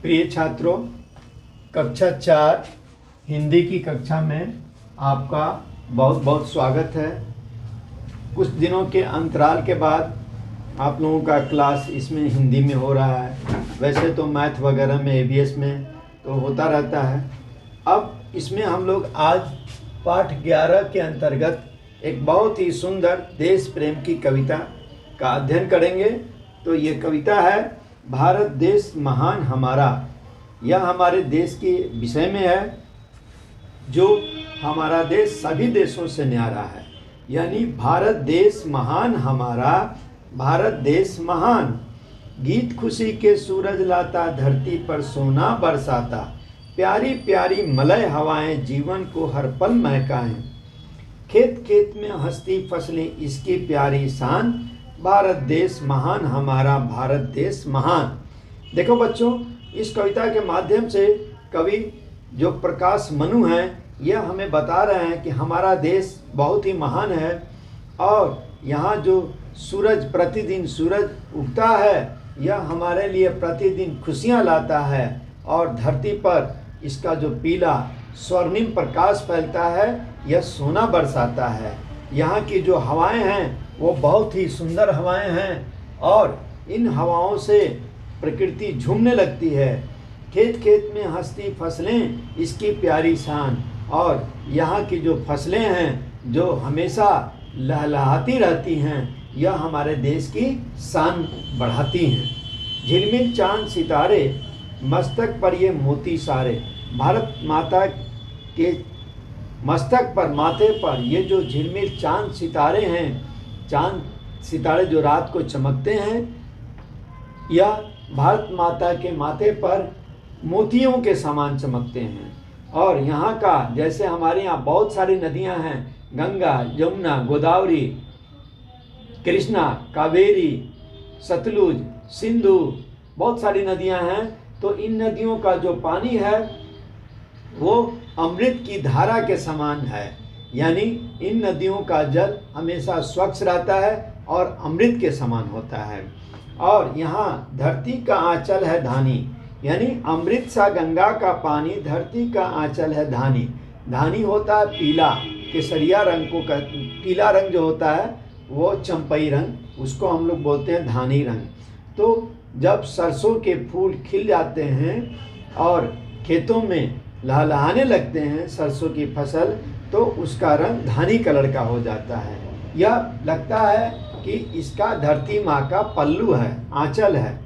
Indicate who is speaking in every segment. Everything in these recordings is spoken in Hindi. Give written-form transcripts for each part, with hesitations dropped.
Speaker 1: प्रिय छात्रों, कक्षा 4 हिंदी की कक्षा में आपका बहुत बहुत स्वागत है। कुछ दिनों के अंतराल के बाद आप लोगों का क्लास इसमें हिंदी में हो रहा है। वैसे तो मैथ वगैरह में एबीएस में तो होता रहता है। अब इसमें हम लोग आज पाठ 11 के अंतर्गत एक बहुत ही सुंदर देश प्रेम की कविता का अध्ययन करेंगे। तो ये कविता है भारत देश महान हमारा। यह हमारे देश के विषय में है, जो हमारा देश सभी देशों से न्यारा है। यानी भारत देश महान हमारा, भारत देश महान। गीत खुशी के सूरज लाता, धरती पर सोना बरसाता। प्यारी प्यारी मलय हवाएं जीवन को हर पल महकाएं। खेत खेत में हंसती फसलें इसकी प्यारी शान। भारत देश महान हमारा, भारत देश महान। देखो बच्चों, इस कविता के माध्यम से कवि जो प्रकाश मनु हैं, यह हमें बता रहे हैं कि हमारा देश बहुत ही महान है और यहाँ जो सूरज प्रतिदिन सूरज उगता है, यह हमारे लिए प्रतिदिन खुशियाँ लाता है और धरती पर इसका जो पीला स्वर्णिम प्रकाश फैलता है, यह सोना बरसाता है। यहाँ की जो हवाएं हैं वो बहुत ही सुंदर हवाएं हैं और इन हवाओं से प्रकृति झूमने लगती है। खेत खेत में हंसती फसलें इसकी प्यारी शान। और यहाँ की जो फसलें हैं जो हमेशा लहलहाती रहती हैं, यह हमारे देश की शान बढ़ाती हैं। झिलमिल चांद सितारे, मस्तक पर ये मोती सारे। भारत माता के मस्तक पर, माथे पर ये जो झिलमिल चांद सितारे हैं, चांद सितारे जो रात को चमकते हैं, यह भारत माता के माथे पर मोतियों के समान चमकते हैं। और यहाँ का, जैसे हमारे यहाँ बहुत सारी नदियाँ हैं, गंगा, यमुना, गोदावरी, कृष्णा, कावेरी, सतलुज, सिंधु, बहुत सारी नदियाँ हैं। तो इन नदियों का जो पानी है वो अमृत की धारा के समान है। यानी इन नदियों का जल हमेशा स्वच्छ रहता है और अमृत के समान होता है। और यहाँ धरती का आंचल है धानी, यानी अमृत सा गंगा का पानी धरती का आंचल है धानी। धानी होता है पीला, केसरिया रंग को पीला रंग जो होता है वो चंपई रंग, उसको हम लोग बोलते हैं धानी रंग। तो जब सरसों के फूल खिल जाते हैं और खेतों में लहलहाने लगते हैं सरसों की फसल, तो उसका रंग धानी कलर का हो जाता है। यह लगता है कि इसका धरती माँ का पल्लू है, आंचल है।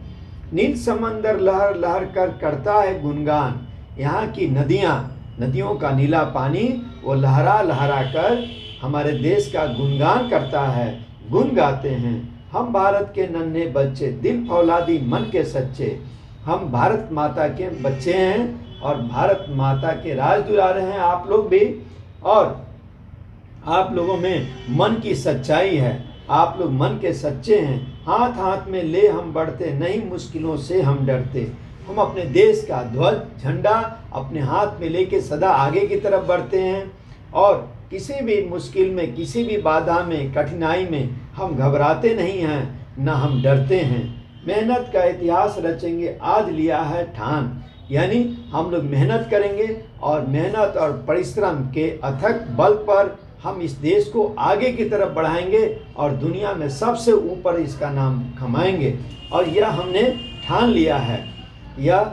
Speaker 1: नील समंदर लहर लहर कर करता है गुणगान। यहाँ की नदियों का नीला पानी वो लहरा लहरा कर हमारे देश का गुणगान करता है, गुण गाते हैं। हम भारत के नन्हे बच्चे, दिल फौलादी मन के सच्चे। हम भारत माता के बच्चे हैं और भारत माता के राज दुलारे हैं आप लोग भी। और आप लोगों में मन की सच्चाई है, आप लोग मन के सच्चे हैं। हाथ हाथ में ले हम बढ़ते, नहीं मुश्किलों से हम डरते। हम अपने देश का ध्वज झंडा अपने हाथ में लेके सदा आगे की तरफ बढ़ते हैं और किसी भी मुश्किल में, किसी भी बाधा में, कठिनाई में हम घबराते नहीं हैं, न हम डरते हैं। मेहनत का इतिहास रचेंगे आज लिया है ठान। यानी हम लोग मेहनत करेंगे और मेहनत और परिश्रम के अथक बल पर हम इस देश को आगे की तरफ बढ़ाएंगे और दुनिया में सबसे ऊपर इसका नाम कमाएंगे। और यह हमने ठान लिया है। यह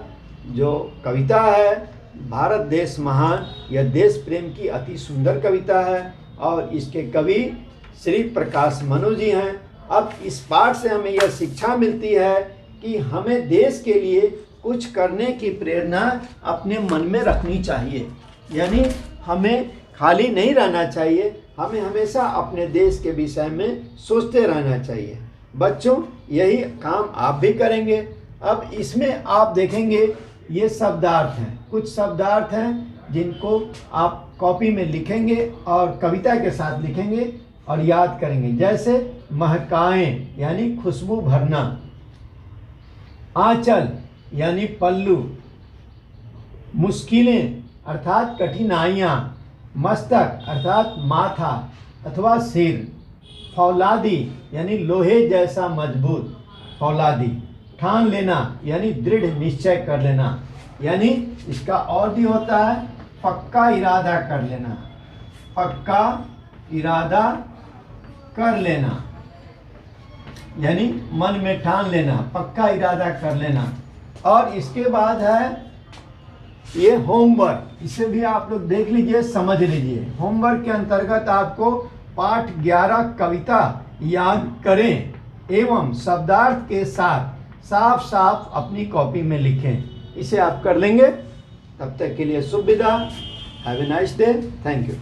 Speaker 1: जो कविता है भारत देश महान, यह देश प्रेम की अति सुंदर कविता है और इसके कवि श्री प्रकाश मनु जी हैं। अब इस पाठ से हमें यह शिक्षा मिलती है कि हमें देश के लिए कुछ करने की प्रेरणा अपने मन में रखनी चाहिए। यानी हमें खाली नहीं रहना चाहिए, हमें हमेशा अपने देश के विषय में सोचते रहना चाहिए। बच्चों, यही काम आप भी करेंगे। अब इसमें आप देखेंगे ये शब्दार्थ हैं, कुछ शब्दार्थ हैं जिनको आप कॉपी में लिखेंगे और कविता के साथ लिखेंगे और याद करेंगे। जैसे महकाएं यानी खुशबू भरना, आंचल यानी पल्लू, मुश्किलें अर्थात कठिनाइयाँ, मस्तक अर्थात माथा अथवा सिर, फौलादी यानी लोहे जैसा मजबूत फौलादी, ठान लेना यानी दृढ़ निश्चय कर लेना, यानी इसका और भी होता है पक्का इरादा कर लेना, पक्का इरादा कर लेना, यानी मन में ठान लेना, पक्का इरादा कर लेना। और इसके बाद है ये होमवर्क, इसे भी आप लोग देख लीजिए, समझ लीजिए। होमवर्क के अंतर्गत आपको पाठ 11 कविता याद करें एवं शब्दार्थ के साथ साफ साफ अपनी कॉपी में लिखें। इसे आप कर लेंगे। तब तक के लिए शुभ विदा। Have a nice day. Thank you.